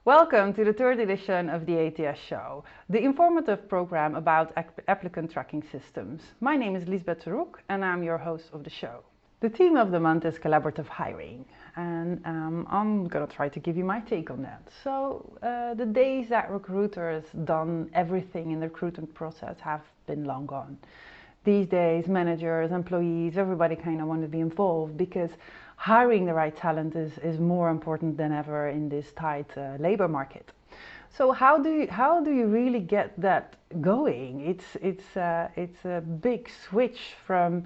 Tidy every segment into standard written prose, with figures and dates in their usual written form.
Welcome to the third edition of the ATS Show, the informative program about applicant tracking systems. My name is Liesbet De Rouck and I'm your host of the show. The theme of the month is collaborative hiring, and I'm going to try to give you my take on that. So the days that recruiters done everything in the recruitment process have been long gone. These days, managers, employees, everybody kind of want to be involved because hiring the right talent is more important than ever in this tight labor market. So how do you really get that going? It's a big switch from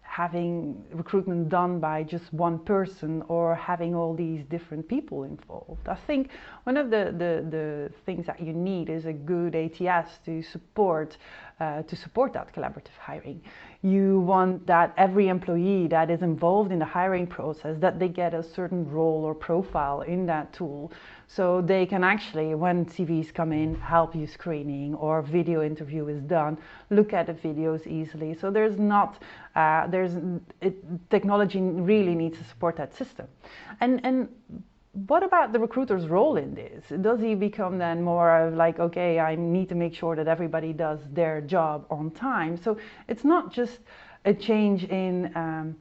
having recruitment done by just one person or having all these different people involved. I think one of the things that you need is a good ATS to support that collaborative hiring. You want that every employee that is involved in the hiring process, that they get a certain role or profile in that tool, so they can actually, when CVs come in, help you screening or video interview is done, look at the videos easily. So technology really needs to support that system. And what about the recruiter's role in this? Does he become then more of like, okay, I need to make sure that everybody does their job on time? So it's not just a change in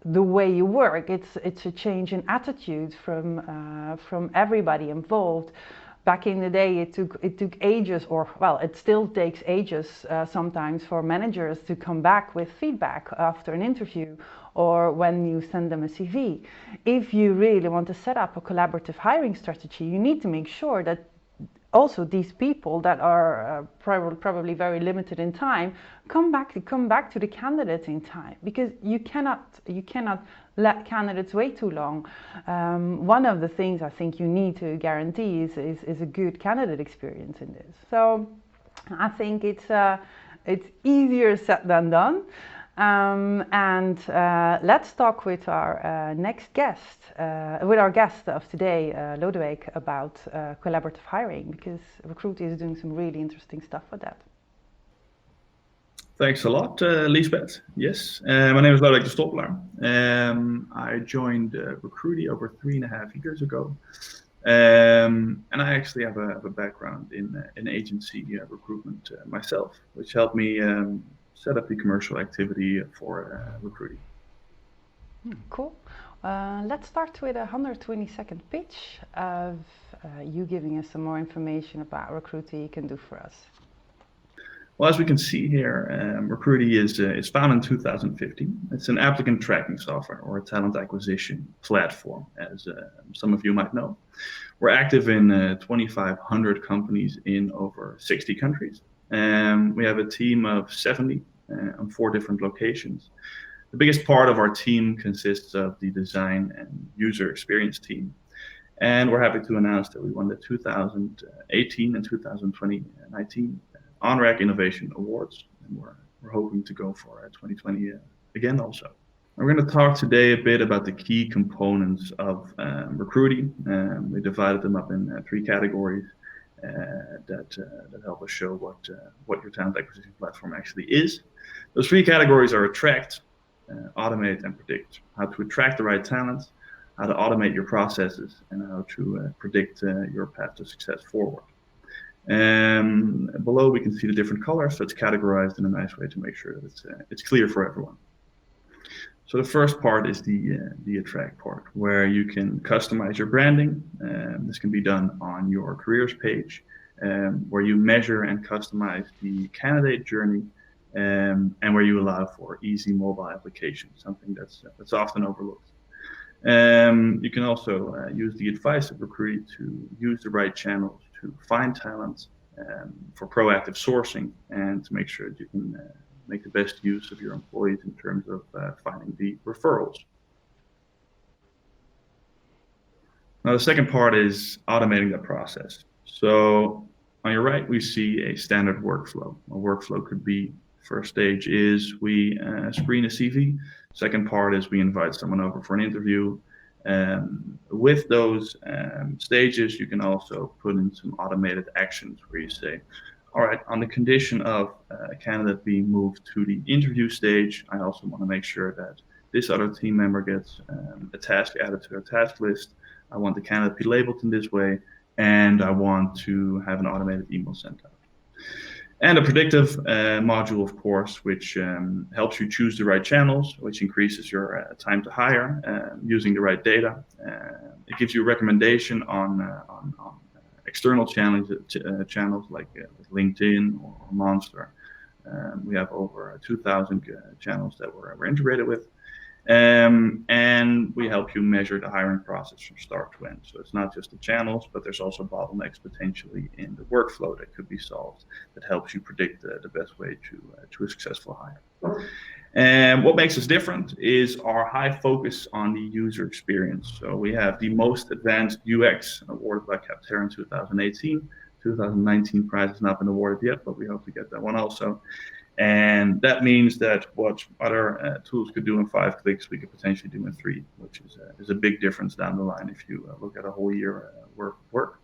the way you work. It's a change in attitude from everybody involved. Back in the day, it took ages, or well, it still takes ages sometimes for managers to come back with feedback after an interview or when you send them a CV. If you really want to set up a collaborative hiring strategy, you need to make sure that also these people that are probably very limited in time come back to the candidates in time, because you cannot let candidates wait too long. One of the things I think you need to guarantee is a good candidate experience in this. So I think it's easier said than done. Let's talk with our next guest, with our guest of today, Lodewijk, about collaborative hiring, because Recruitee is doing some really interesting stuff with that. Thanks a lot, Liesbet. Yes, my name is Lewis de Stoppelaar. I joined Recruitee over 3.5 years ago, and I actually have a background in agency recruitment myself, which helped me set up the commercial activity for Recruitee. Cool. Let's start with a 120-second pitch of you giving us some more information about Recruitee can do for us. Well, as we can see here, Recruitee is founded in 2015. It's an applicant tracking software or a talent acquisition platform, as some of you might know. We're active in 2,500 companies in over 60 countries. We have a team of 70 on 4 different locations. The biggest part of our team consists of the design and user experience team. And we're happy to announce that we won the 2018 and 2019 On-Rack Innovation Awards, and we're hoping to go for 2020 again also. We're going to talk today a bit about the key components of Recruitee. We divided them up in 3 categories that help us show what your talent acquisition platform actually is. Those 3 categories are attract, automate, and predict. How to attract the right talent, how to automate your processes, and how to predict your path to success forward. Below we can see the different colors, so it's categorized in a nice way to make sure that it's clear for everyone. So the first part is the attract part, where you can customize your branding. This can be done on your careers page, where you measure and customize the candidate journey, and where you allow for easy mobile application, something that's often overlooked. You can also use the advice of Recruitee to use the right channels to find talent, for proactive sourcing, and to make sure that you can make the best use of your employees in terms of finding the referrals. Now the second part is automating the process. So on your right we see a standard workflow. A workflow could be, first stage is we screen a CV. Second part is we invite someone over for an interview. With those stages, you can also put in some automated actions where you say, all right, on the condition of a candidate being moved to the interview stage, I also want to make sure that this other team member gets a task added to their task list. I want the candidate to be labeled in this way, and I want to have an automated email sent out. And a predictive module, of course, which helps you choose the right channels, which increases your time to hire using the right data. It gives you a recommendation on external channels like LinkedIn or Monster. We have over 2,000 channels that we're integrated with. And we help you measure the hiring process from start to end. So it's not just the channels, but there's also bottlenecks potentially in the workflow that could be solved that helps you predict the best way to a successful hire. And what makes us different is our high focus on the user experience. So we have the most advanced UX awarded by Capterra in 2018. 2019 prize has not been awarded yet, but we hope to get that one also. And that means that what other tools could do in 5 clicks, we could potentially do in 3, which is a big difference down the line if you look at a whole year worth of work.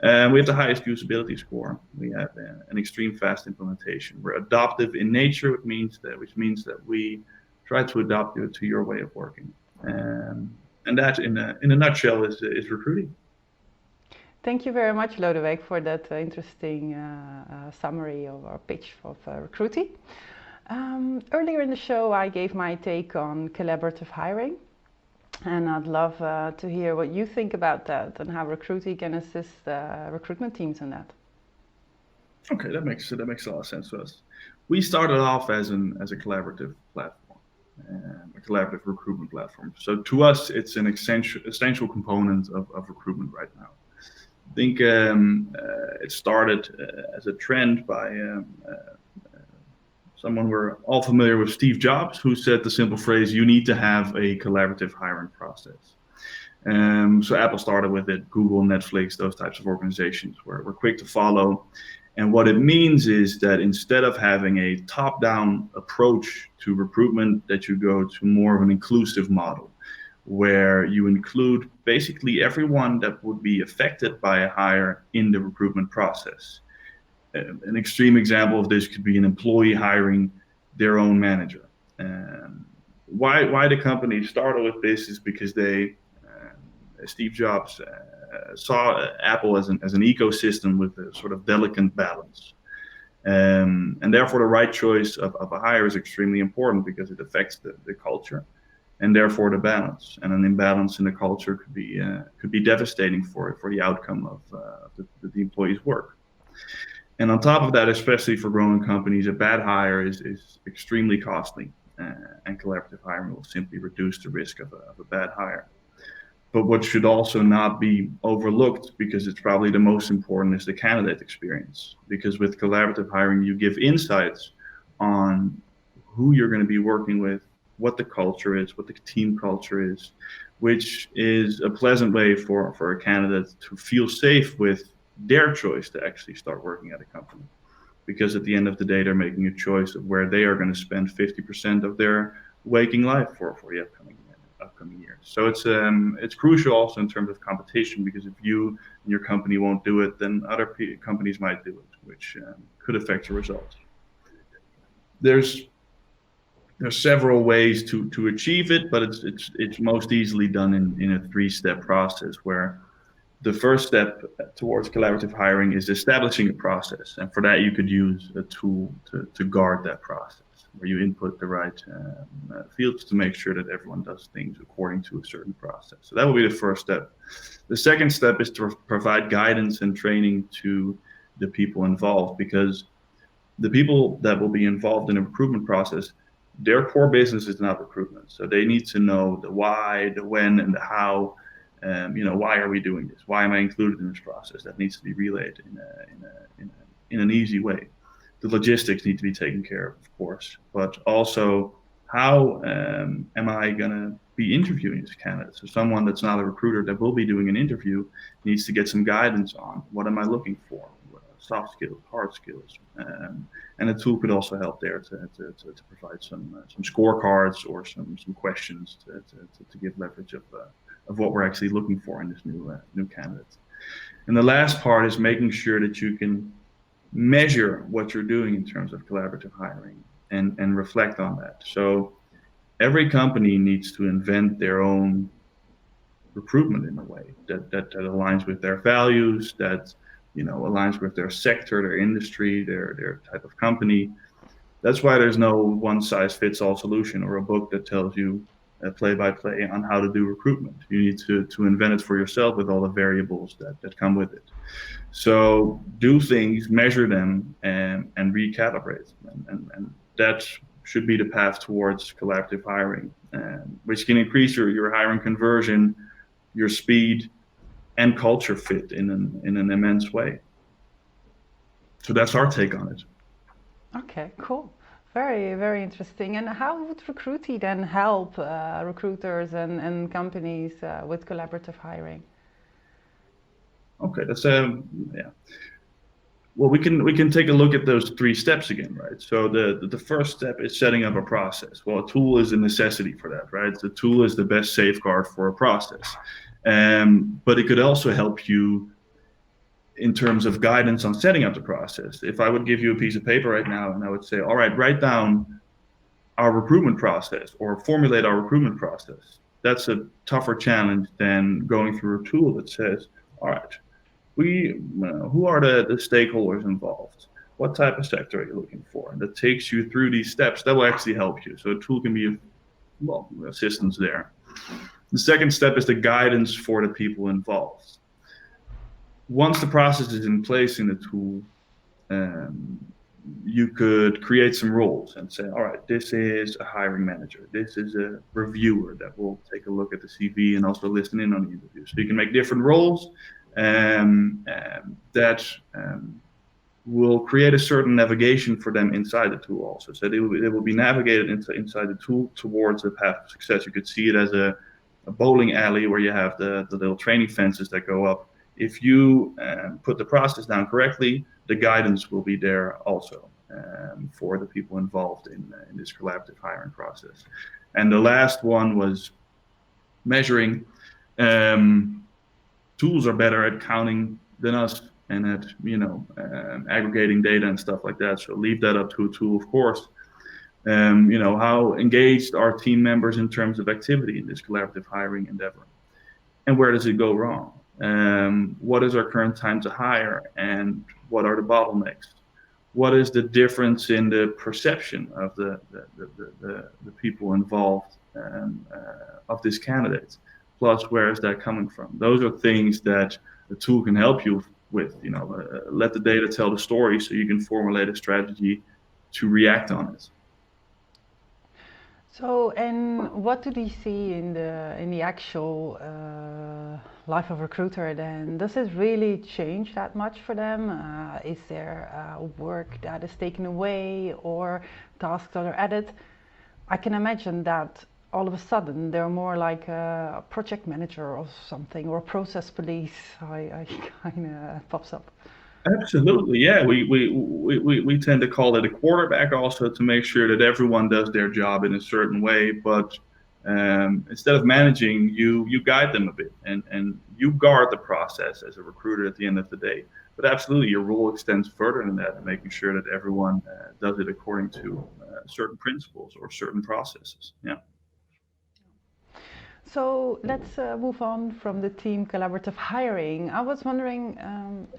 We have the highest usability score. We have an extreme fast implementation. We're adaptive in nature, which means that we try to adapt it to your way of working. And that, in a nutshell, is Recruitee. Thank you very much, Lodewijk, for that interesting summary of our pitch of Recruitee. Earlier in the show, I gave my take on collaborative hiring, and I'd love to hear what you think about that and how Recruitee can assist recruitment teams in that. Okay, that makes a lot of sense to us. We started off as a collaborative platform, a collaborative recruitment platform. So to us, it's an essential component of recruitment right now. I think it started as a trend by someone we're all familiar with, Steve Jobs, who said the simple phrase, "You need to have a collaborative hiring process." So Apple started with it, Google, Netflix, those types of organizations were quick to follow. And what it means is that instead of having a top-down approach to recruitment, that you go to more of an inclusive model, where you include basically everyone that would be affected by a hire in the recruitment process. An extreme example of this could be an employee hiring their own manager. Why the company started with this is because Steve Jobs saw Apple as an ecosystem with a sort of delicate balance. And therefore the right choice of a hire is extremely important because it affects the culture, and therefore the balance. And an imbalance in the culture could be devastating for the outcome of the employee's work. And on top of that, especially for growing companies, a bad hire is extremely costly, and collaborative hiring will simply reduce the risk of a bad hire. But what should also not be overlooked, because it's probably the most important, is the candidate experience. Because with collaborative hiring, you give insights on who you're going to be working with, what the culture is, what the team culture is, which is a pleasant way for a candidate to feel safe with their choice to actually start working at a company. Because at the end of the day, they're making a choice of where they are going to spend 50% of their waking life for the upcoming years. So it's crucial also in terms of competition, because if you and your company won't do it, then other companies might do it, which could affect your results. There's several ways to achieve it, but it's most easily done in a 3-step process, where the first step towards collaborative hiring is establishing a process. And for that, you could use a tool to guard that process, where you input the right fields to make sure that everyone does things according to a certain process. So that will be the first step. The second step is to provide guidance and training to the people involved, because the people that will be involved in a recruitment process, their core business is not recruitment. So they need to know the why, the when, and the how. Why are we doing this? Why am I included in this process? That needs to be relayed in an easy way. The logistics need to be taken care of course, but also how am I going to be interviewing this candidate? So someone that's not a recruiter that will be doing an interview needs to get some guidance on what am I looking for, soft skills, hard skills, and a tool could also help there to provide some scorecards or some questions to give leverage of what we're actually looking for in this new candidate. And the last part is making sure that you can measure what you're doing in terms of collaborative hiring and reflect on that. So every company needs to invent their own recruitment in a way that aligns with their values, that aligns with their sector, their industry, their type of company. That's why there's no one size fits all solution or a book that tells you play by play on how to do recruitment. You need to invent it for yourself with all the variables that come with it. So do things, measure them, and recalibrate them. And that should be the path towards collaborative hiring, which can increase your hiring conversion, your speed, and culture fit in an immense way. So that's our take on it. Okay, cool. Very, very interesting. And how would Recruitee then help recruiters and companies with collaborative hiring? Okay, that's yeah. Well, we can take a look at those 3 steps again, right? So the first step is setting up a process. Well, a tool is a necessity for that, right? The tool is the best safeguard for a process, but it could also help you in terms of guidance on setting up the process. If I would give you a piece of paper right now and I would say, all right, write down our recruitment process or formulate our recruitment process, that's a tougher challenge than going through a tool that says, all right, who are the stakeholders involved? What type of sector are you looking for? And that takes you through these steps. That will actually help you. So a tool can be, assistance there. The second step is the guidance for the people involved. Once the process is in place in the tool, you could create some roles and say, all right, this is a hiring manager. This is a reviewer that will take a look at the CV and also listen in on the interview. So you can make different roles that will create a certain navigation for them inside the tool also. So they will be navigated inside the tool towards a path of success. You could see it as a bowling alley where you have the little training fences that go up. If you put the process down correctly, the guidance will be there also for the people involved in this collaborative hiring process. And the last one was measuring. Tools are better at counting than us and at aggregating data and stuff like that. So leave that up to a tool, of course. How engaged are team members in terms of activity in this collaborative hiring endeavor, and where does it go wrong? What is our current time to hire, and what are the bottlenecks? What is the difference in the perception of the people involved of this candidate? Plus, where is that coming from? Those are things that the tool can help you with. Let the data tell the story, so you can formulate a strategy to react on it. So, and what do they see in the actual life of a recruiter then? Does it really change that much for them? Is there work that is taken away or tasks that are added? I can imagine that all of a sudden they're more like a project manager or something, or a process police. I kind of pops up. Absolutely, yeah. We tend to call it a quarterback also, to make sure that everyone does their job in a certain way. But instead of managing, you guide them a bit, and you guard the process as a recruiter at the end of the day. But absolutely, your role extends further than that, making sure that everyone does it according to certain principles or certain processes. Yeah. So let's move on from the team collaborative hiring. I was wondering,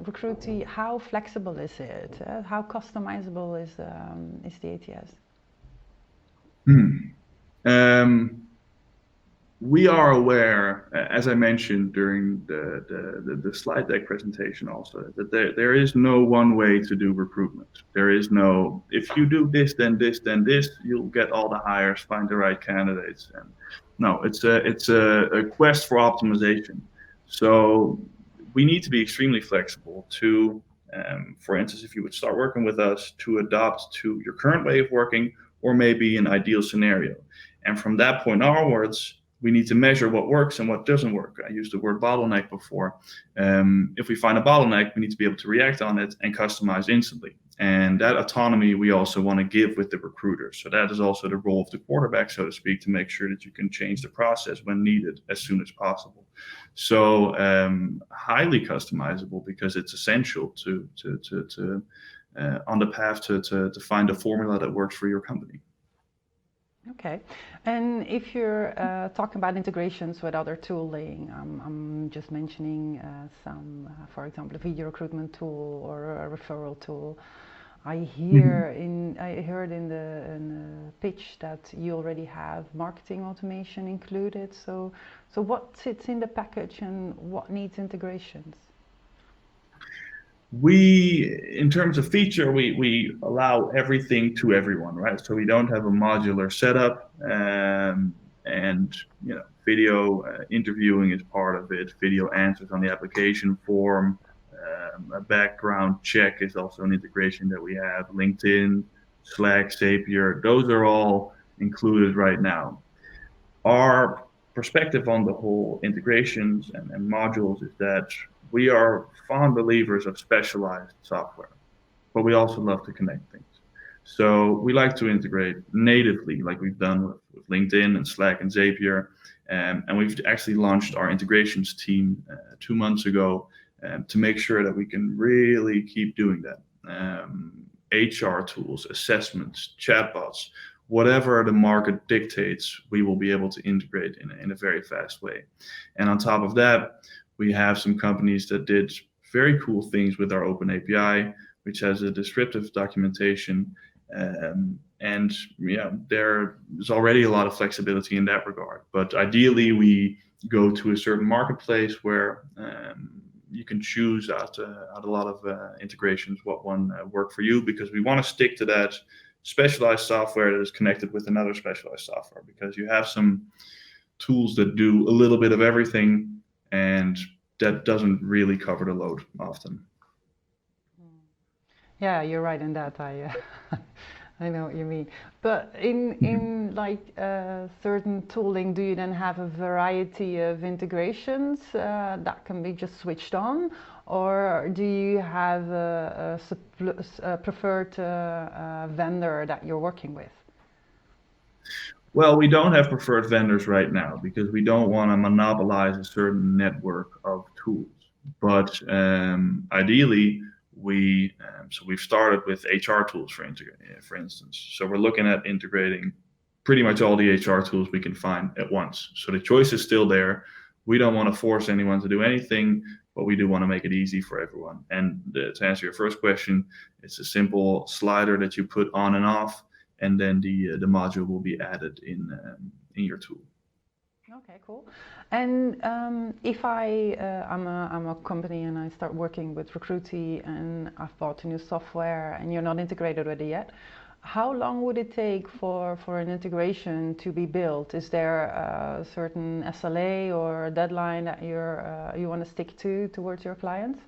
Recruitee, how flexible is it? How customizable is the ATS? We are aware, as I mentioned during the slide deck presentation also, that there is no one way to do recruitment. There is no, if you do this, then this, then this, you'll get all the hires, find the right candidates. And no, it's a quest for optimization. So we need to be extremely flexible to, for instance, if you would start working with us, to adopt to your current way of working, or maybe an ideal scenario. And from that point onwards, we need to measure what works and what doesn't work. I used the word bottleneck before. If we find a bottleneck, we need to be able to react on it and customize instantly. And that autonomy we also want to give with the recruiter. So that is also the role of the quarterback, so to speak, to make sure that you can change the process when needed as soon as possible. So highly customizable, because it's essential to on the path to find a formula that works for your company. Okay, and if you're talking about integrations with other tooling, I'm just mentioning some, for example, a video recruitment tool or a referral tool. I heard in the pitch that you already have marketing automation included. So what sits in the package and what needs integrations? In terms of feature, we allow everything to everyone, right? So we don't have a modular setup, and video interviewing is part of it. Video answers on the application form. A background check is also an integration that we have. LinkedIn, Slack, Zapier, those are all included right now. Our perspective on the whole integrations and modules is that we are fond believers of specialized software, but we also love to connect things. So we like to integrate natively, like we've done with LinkedIn and Slack and Zapier. And we've actually launched our integrations team 2 months ago to make sure that we can really keep doing that. HR tools, assessments, chatbots, whatever the market dictates, we will be able to integrate in a very fast way. And on top of that, we have some companies that did very cool things with our open API, which has a descriptive documentation. And there is already a lot of flexibility in that regard. But ideally, we go to a certain marketplace where you can choose out a lot of integrations what one work for you, because we want to stick to that specialized software that is connected with another specialized software, because you have some tools that do a little bit of everything, and that doesn't really cover the load often. Yeah, you're right in that. I know what you mean. But in like certain tooling, do you then have a variety of integrations that can be just switched on, or do you have a preferred vendor that you're working with? Well, we don't have preferred vendors right now because we don't want to monopolize a certain network of tools. But ideally, we've started with HR tools for instance. So we're looking at integrating pretty much all the HR tools we can find at once. So the choice is still there. We don't want to force anyone to do anything, but we do want to make it easy for everyone. And to answer your first question, it's a simple slider that you put on and off, and then the module will be added in your tool. Okay, cool. And if I'm a company and I start working with Recruitee and I've bought a new software and you're not integrated with it yet, how long would it take for an integration to be built? Is there a certain SLA or a deadline that you want to stick to towards your clients?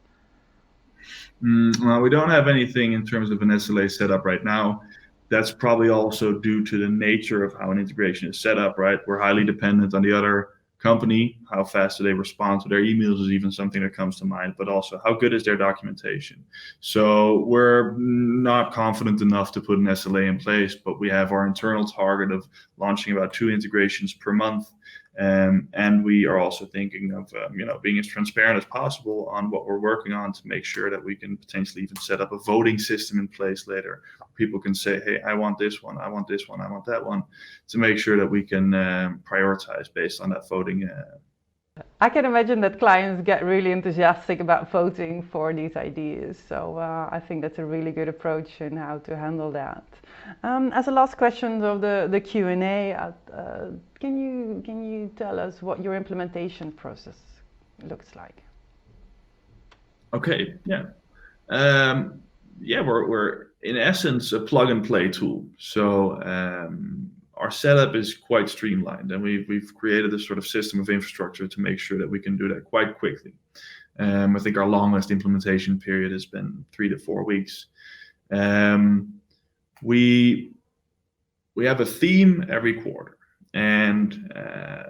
Well, we don't have anything in terms of an SLA set up right now. That's probably also due to the nature of how an integration is set up, right? We're highly dependent on the other company. How fast do they respond to their emails is even something that comes to mind, but also how good is their documentation. So we're not confident enough to put an SLA in place, but we have our internal target of launching about 2 integrations per month. And we are also thinking of being as transparent as possible on what we're working on to make sure that we can potentially even set up a voting system in place later. People can say, hey, I want this one, I want this one, I want that one, to make sure that we can prioritize based on that voting. I can imagine that clients get really enthusiastic about voting for these ideas. So I think that's a really good approach in how to handle that. As a last question of the Q&A, can you tell us what your implementation process looks like? Okay, yeah. We're in essence a plug and play tool. So our setup is quite streamlined, and we've created this sort of system of infrastructure to make sure that we can do that quite quickly. I think our longest implementation period has been 3 to 4 weeks. We have a theme every quarter, and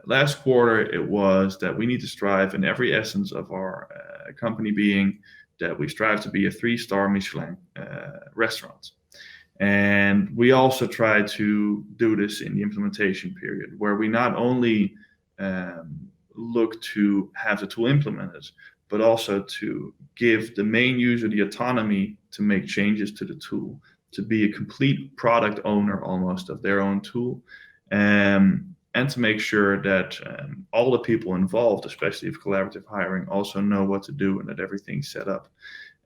last quarter it was that we need to strive in every essence of our company being that we strive to be a 3-star Michelin restaurant. And we also try to do this in the implementation period, where we not only look to have the tool implemented, but also to give the main user the autonomy to make changes to the tool, to be a complete product owner almost of their own tool, and to make sure that all the people involved, especially with collaborative hiring, also know what to do and that everything's set up.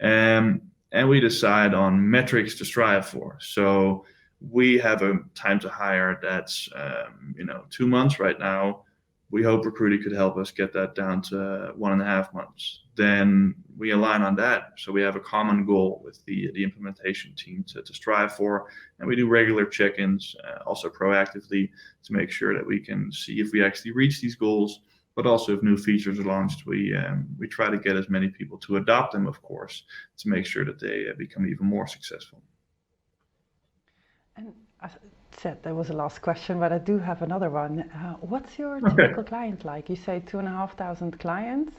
And we decide on metrics to strive for. So we have a time to hire that's 2 months right now. We hope Recruitee could help us get that down to 1.5 months. Then we align on that. So we have a common goal with the implementation team to strive for. And we do regular check-ins, also proactively, to make sure that we can see if we actually reach these goals. But also if new features are launched, we try to get as many people to adopt them, of course, to make sure that they become even more successful. And I said there was a last question, but I do have another one. What's your typical client like? You say 2,500 clients.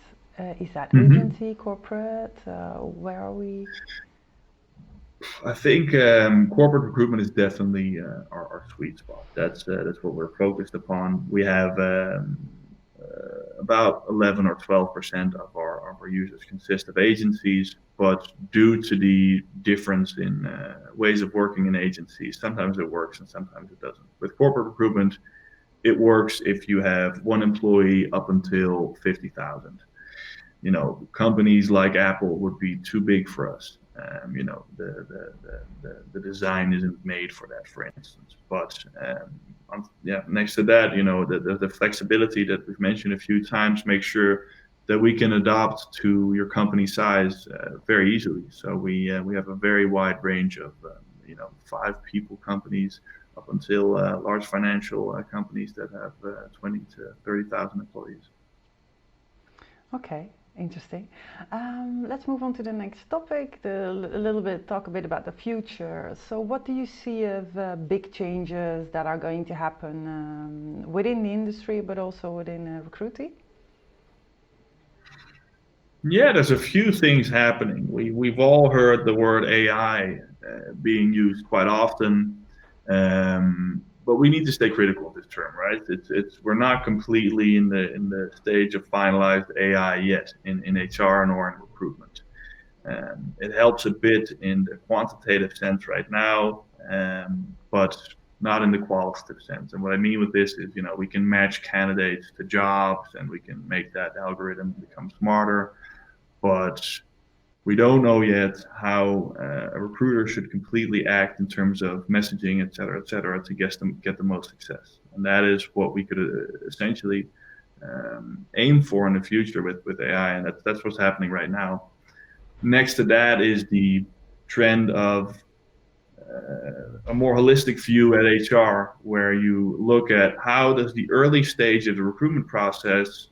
Is that agency, corporate? Where are we? I think corporate recruitment is definitely our sweet spot. That's what we're focused upon. We have about 11 or 12% of our users consist of agencies, but due to the difference in ways of working in agencies, sometimes it works and sometimes it doesn't. With corporate recruitment, it works if you have one employee up until 50,000. Companies like Apple would be too big for us. The design isn't made for that, for instance. But next to that, the flexibility that we've mentioned a few times, make sure that we can adapt to your company size very easily. So we have a very wide range of 5 people companies up until large financial companies that have 20 to 30,000 employees. Okay. Interesting. Let's move on to the next topic, talk a bit about the future. So what do you see of big changes that are going to happen within the industry, but also within Recruitee? Yeah, there's a few things happening. We've all heard the word AI being used quite often. But we need to stay critical of this term, right? We're not completely in the stage of finalized AI yet in HR nor in recruitment. It helps a bit in the quantitative sense right now, but not in the qualitative sense. And what I mean with this is, we can match candidates to jobs and we can make that algorithm become smarter, but we don't know yet how a recruiter should completely act in terms of messaging, et cetera, to get the most success. And that is what we could essentially aim for in the future with AI, and that's what's happening right now. Next to that is the trend of a more holistic view at HR, where you look at how does the early stage of the recruitment process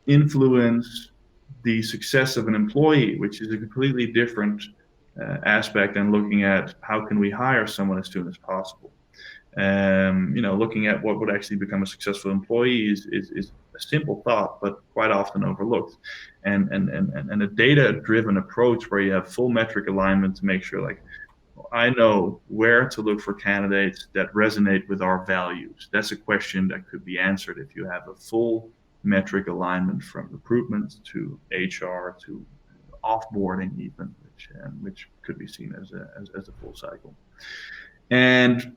influence the success of an employee, which is a completely different aspect than looking at how can we hire someone as soon as possible. Looking at what would actually become a successful employee is a simple thought, but quite often overlooked. And a data-driven approach where you have full metric alignment to make sure, I know where to look for candidates that resonate with our values. That's a question that could be answered if you have a full metric alignment from recruitment to HR to offboarding even, which could be seen as a full cycle. And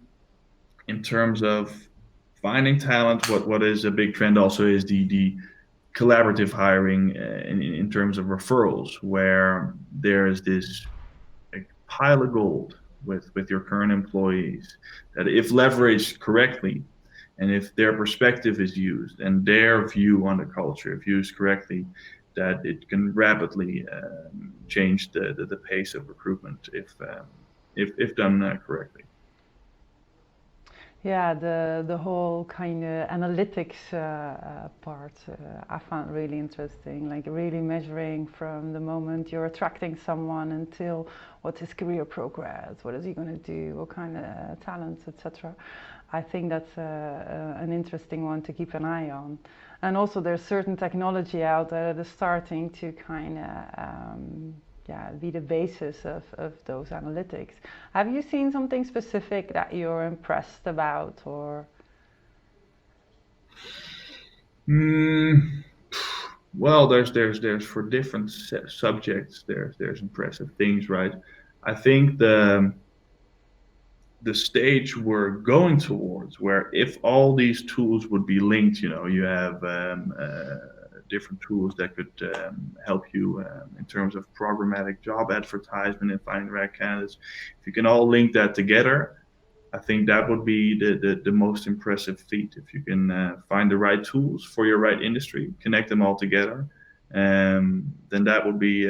in terms of finding talent, what is a big trend also is the collaborative hiring in terms of referrals, where there is this pile of gold with your current employees that, if leveraged correctly, and if their perspective is used and their view on the culture, if used correctly, that it can rapidly change the pace of recruitment if done correctly. Yeah, the whole kind of analytics part I found really interesting, really measuring from the moment you're attracting someone until what's his career progress, what is he going to do, what kind of talents, etc. I think that's an interesting one to keep an eye on. And also there's certain technology out there that is starting to kind of be the basis of those analytics. Have you seen something specific that you're impressed about, or? Well, there's for different subjects, there's impressive things, right? I think the stage we're going towards, where if all these tools would be linked, you have different tools that could help you in terms of programmatic job advertisement and finding the right candidates. If you can all link that together, I think that would be the most impressive feat. If you can find the right tools for your right industry, connect them all together, then that would be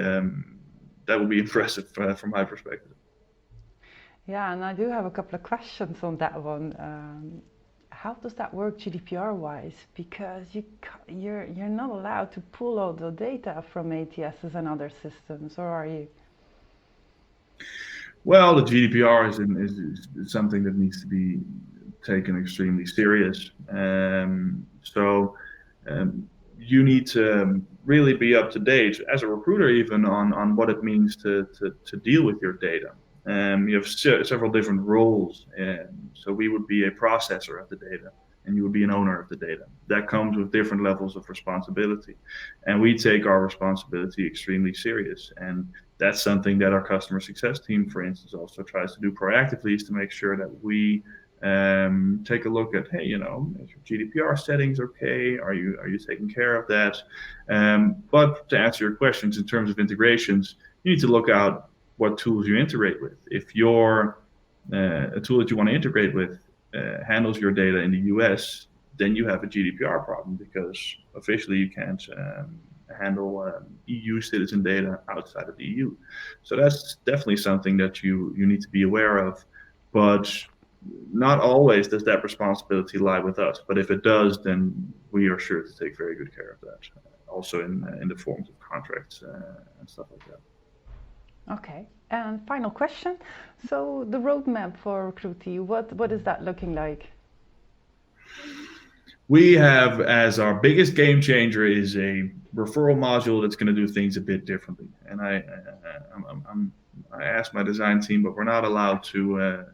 impressive from my perspective. Yeah, and I do have a couple of questions on that one. How does that work GDPR-wise? Because you're not allowed to pull all the data from ATSs and other systems, or are you? Well, the GDPR is something that needs to be taken extremely serious. You need to really be up to date as a recruiter, even on what it means to deal with your data. You have several different roles. So we would be a processor of the data, and you would be an owner of the data. That comes with different levels of responsibility. And we take our responsibility extremely serious. And that's something that our customer success team, for instance, also tries to do proactively, is to make sure that we take a look at, hey, is your GDPR settings okay? Are you taking care of that? But to answer your questions in terms of integrations, you need to look out what tools you integrate with. If a tool that you want to integrate with handles your data in the US, then you have a GDPR problem, because officially you can't handle EU citizen data outside of the EU. So that's definitely something that you need to be aware of. But not always does that responsibility lie with us. But if it does, then we are sure to take very good care of that, also in the forms of contracts and stuff like that. Okay, and final question. So the roadmap for Recruitee, what is that looking like? We have, as our biggest game changer, is a referral module that's going to do things a bit differently. And I asked my design team, but we're not allowed to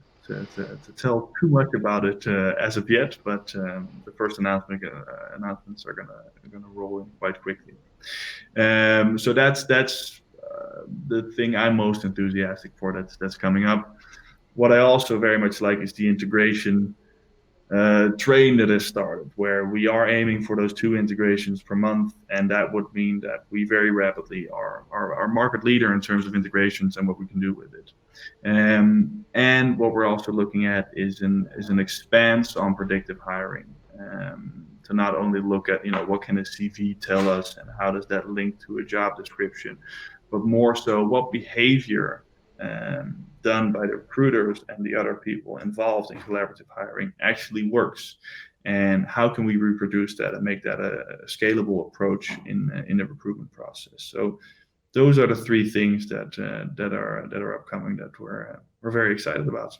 tell too much about it as of yet. But the first announcements are gonna roll in quite quickly. So that's the thing I'm most enthusiastic for that's coming up. What I also very much like is the integration train that has started, where we are aiming for those 2 integrations per month, and that would mean that we very rapidly are market leader in terms of integrations and what we can do with it. And what we're also looking at is an expanse on predictive hiring, to not only look at what can a CV tell us and how does that link to a job description, but more so what behavior done by the recruiters and the other people involved in collaborative hiring actually works, and how can we reproduce that and make that a scalable approach in the recruitment process. So those are the 3 things that are upcoming that we're very excited about.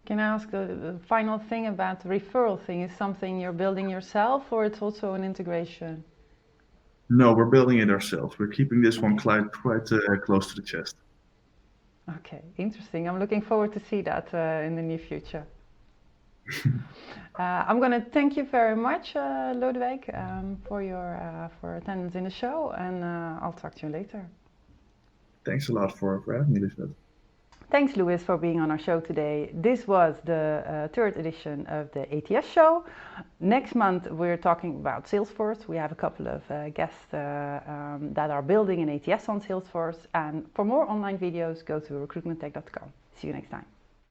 Can I ask the final thing about the referral thing? Is something you're building yourself, or it's also an integration? No, we're building it ourselves. We're keeping this one quite close to the chest. Okay, interesting. I'm looking forward to see that in the near future. I'm going to thank you very much, Lodewijk, for attendance in the show, and I'll talk to you later. Thanks a lot for having me, Liesbet. Thanks, Lewis, for being on our show today. This was the 3rd edition of the ATS Show. Next month, we're talking about Salesforce. We have a couple of guests that are building an ATS on Salesforce. And for more online videos, go to recruitmenttech.com. See you next time.